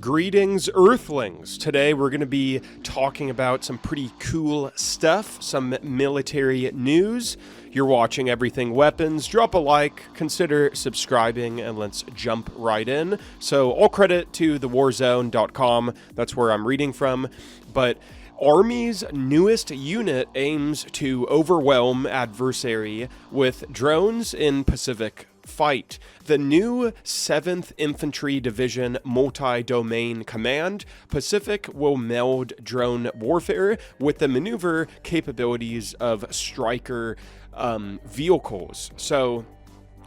Greetings, Earthlings! Today we're going to be talking about some pretty cool stuff, some military news. You're watching Everything Weapons. Drop a like, consider subscribing, and let's jump right in. So all credit to thewarzone.com. That's where I'm reading from. But Army's newest unit aims to overwhelm Adversary with drones in Pacific fight. The new 7th Infantry Division Multi-Domain Command, Pacific, will meld drone warfare with the maneuver capabilities of Striker vehicles. So,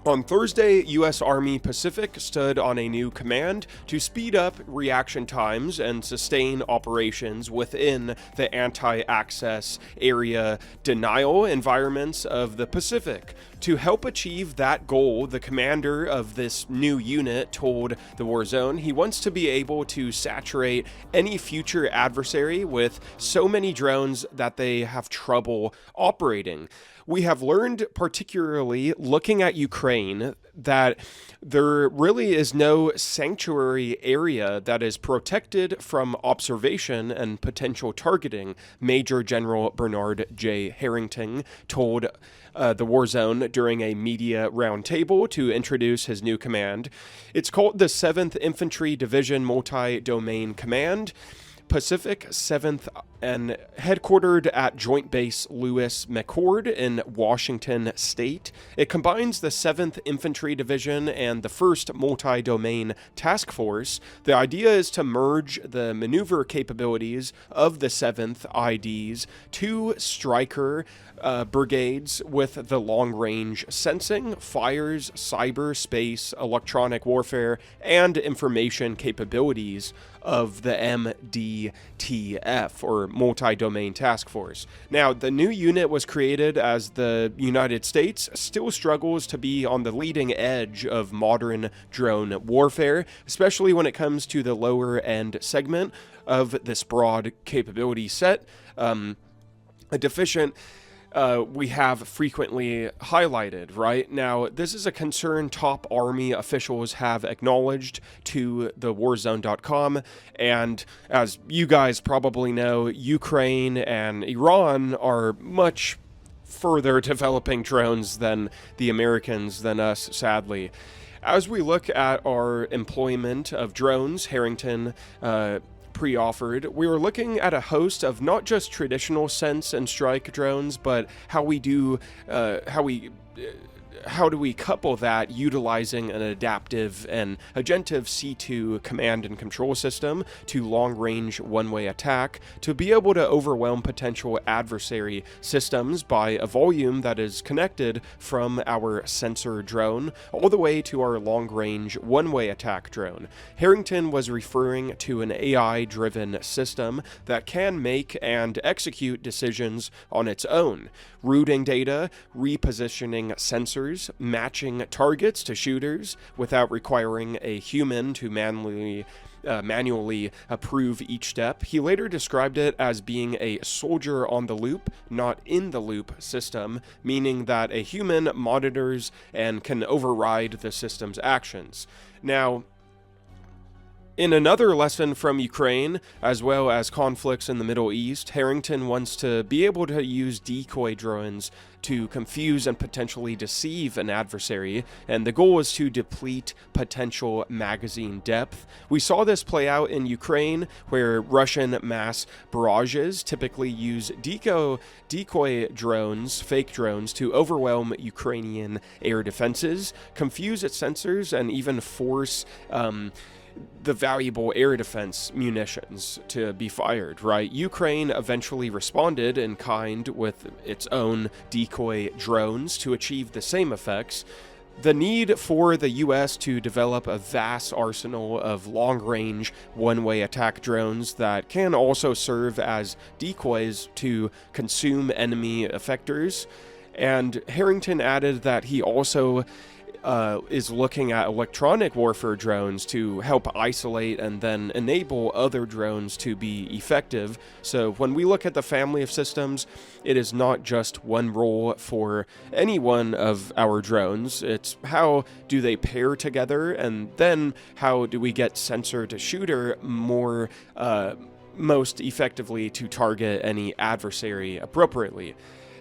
on Thursday, U.S. Army Pacific stood on a new command to speed up reaction times and sustain operations within the anti-access area denial environments of the Pacific. To help achieve that goal, the commander of this new unit told the Warzone he wants to be able to saturate any future adversary with so many drones that they have trouble operating. We have learned, particularly looking at Ukraine, that there really is no sanctuary area that is protected from observation and potential targeting, Major General Bernard J. Harrington told the Warzone during a media roundtable to introduce his new command. It's called the 7th Infantry Division Multi-Domain Command, Pacific 7th, and headquartered at Joint Base Lewis McChord in Washington State. It combines the 7th Infantry Division and the 1st Multi-Domain Task Force. The idea is to merge the maneuver capabilities of the 7th IDs to Striker brigades with the long-range sensing, fires, cyberspace, electronic warfare, and information capabilities of the MDTF, or Multi-Domain Task Force. Now, the new unit was created as the United States still struggles to be on the leading edge of modern drone warfare, especially when it comes to the lower-end segment of this broad capability set. A deficient we have frequently highlighted, right? Now, this is a concern top Army officials have acknowledged to the Warzone.com, and as you guys probably know, Ukraine and Iran are much further developing drones than the Americans, than us, sadly. As we look at our employment of drones, Harrington pre-offered, we were looking at a host of not just traditional sense and strike drones, but how do we couple that utilizing an adaptive and agentive C2 command and control system to long-range one-way attack to be able to overwhelm potential adversary systems by a volume that is connected from our sensor drone all the way to our long-range one-way attack drone. Harrington was referring to an AI-driven system that can make and execute decisions on its own, routing data, repositioning sensors, matching targets to shooters without requiring a human to manually approve each step. He later described it as being a soldier on the loop, not in the loop system, meaning that a human monitors and can override the system's actions. Now, in another lesson from Ukraine, as well as conflicts in the Middle East, Harrington wants to be able to use decoy drones to confuse and potentially deceive an adversary, and the goal is to deplete potential magazine depth. We saw this play out in Ukraine, where Russian mass barrages typically use decoy drones, fake drones, to overwhelm Ukrainian air defenses, confuse its sensors, and even force the valuable air defense munitions to be fired, right? Ukraine eventually responded in kind with its own decoy drones to achieve the same effects. The need for the U.S. to develop a vast arsenal of long-range one-way attack drones that can also serve as decoys to consume enemy effectors. And Harrington added that he also is looking at electronic warfare drones to help isolate and then enable other drones to be effective. So when we look at the family of systems, it is not just one role for any one of our drones. It's how do they pair together, and then how do we get sensor to shooter most effectively to target any adversary appropriately.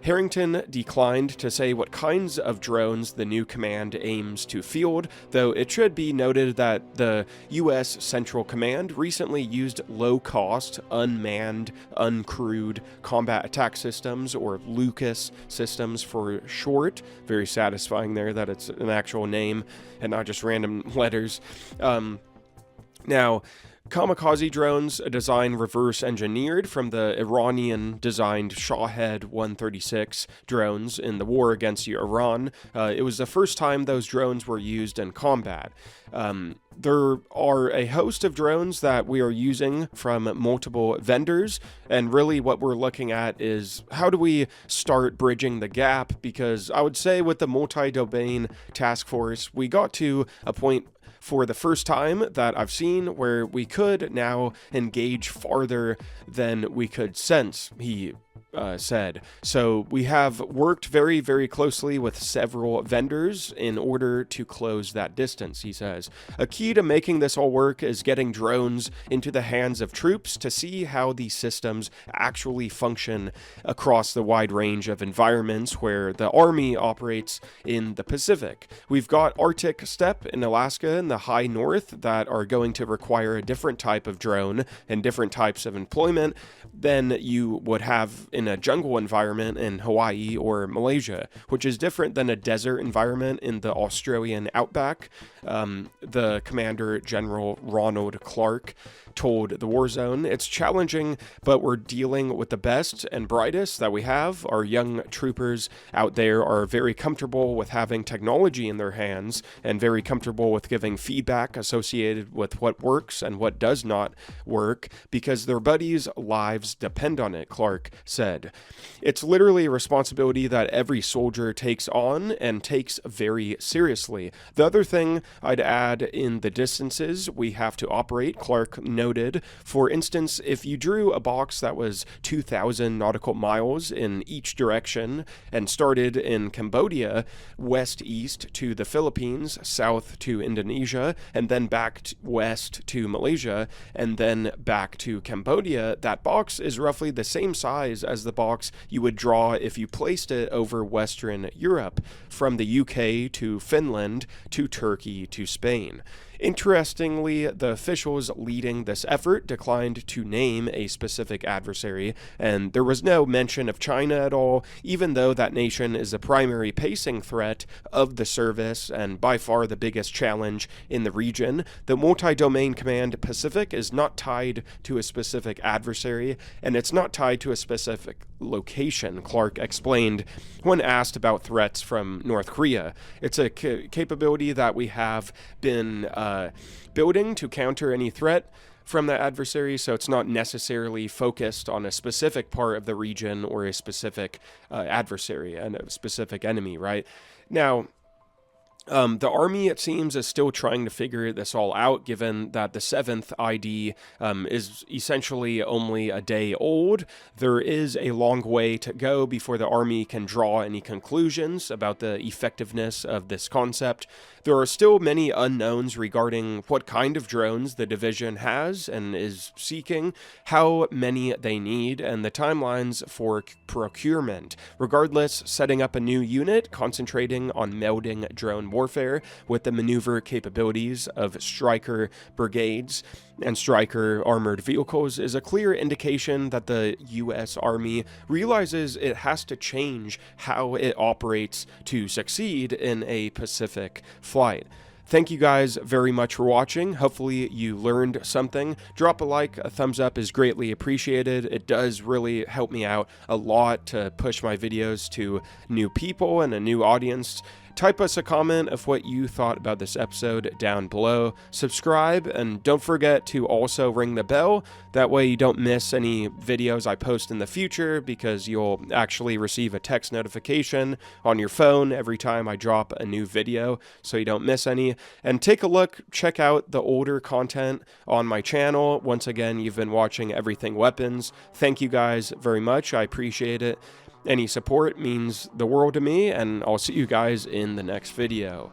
Harrington declined to say what kinds of drones the new command aims to field, though it should be noted that the U.S. Central Command recently used low-cost, unmanned, uncrewed combat attack systems, or LUCAS systems for short. Very satisfying there that it's an actual name and not just random letters. Now, kamikaze drones, a design reverse-engineered from the Iranian-designed Shahed 136 drones in the war against Iran. It was the first time those drones were used in combat. There are a host of drones that we are using from multiple vendors, and really what we're looking at is how do we start bridging the gap, because I would say with the multi-domain task force, we got to a point for the first time that I've seen where we could now engage farther than we could sense, he said. So we have worked very, very closely with several vendors in order to close that distance, he says. A key to making this all work is getting drones into the hands of troops to see how these systems actually function across the wide range of environments where the Army operates in the Pacific. We've got Arctic steppe in Alaska and the high north that are going to require a different type of drone and different types of employment than you would have in a jungle environment in Hawaii or Malaysia, which is different than a desert environment in the Australian outback. The Commander General Ronald Clark told the Warzone, "It's challenging, but we're dealing with the best and brightest that we have. Our young troopers out there are very comfortable with having technology in their hands and very comfortable with giving feedback associated with what works and what does not work because their buddies' lives depend on it," Clark said. "It's literally a responsibility that every soldier takes on and takes very seriously. The other thing I'd add in the distances we have to operate," Clark noted. "For instance, if you drew a box that was 2,000 nautical miles in each direction and started in Cambodia, west-east to the Philippines, south to Indonesia, and then back west to Malaysia, and then back to Cambodia, that box is roughly the same size as the box you would draw if you placed it over Western Europe, from the UK to Finland to Turkey to Spain." Interestingly, the officials leading this effort declined to name a specific adversary, and there was no mention of China at all, even though that nation is the primary pacing threat of the service and by far the biggest challenge in the region. The Multi-Domain Command Pacific is not tied to a specific adversary, and it's not tied to a specific location, Clark explained when asked about threats from North Korea. "It's a capability that we have been building to counter any threat from the adversary, so it's not necessarily focused on a specific part of the region or a specific adversary and a specific enemy," right? Now, the Army, it seems, is still trying to figure this all out, given that the 7th ID is essentially only a day old. There is a long way to go before the Army can draw any conclusions about the effectiveness of this concept. There are still many unknowns regarding what kind of drones the division has and is seeking, how many they need, and the timelines for procurement. Regardless, setting up a new unit concentrating on melding drone warfare with the maneuver capabilities of Stryker brigades and Stryker armored vehicles is a clear indication that the U.S. Army realizes it has to change how it operates to succeed in a Pacific flight. Thank you guys very much for watching. Hopefully you learned something. Drop a like, a thumbs up is greatly appreciated. It does really help me out a lot to push my videos to new people and a new audience. Type us a comment of what you thought about this episode down below. Subscribe, and don't forget to also ring the bell. That way you don't miss any videos I post in the future, because you'll actually receive a text notification on your phone every time I drop a new video, so you don't miss any. And take a look, check out the older content on my channel. Once again, you've been watching Everything Weapons. Thank you guys very much. I appreciate it. Any support means the world to me, and I'll see you guys in the next video.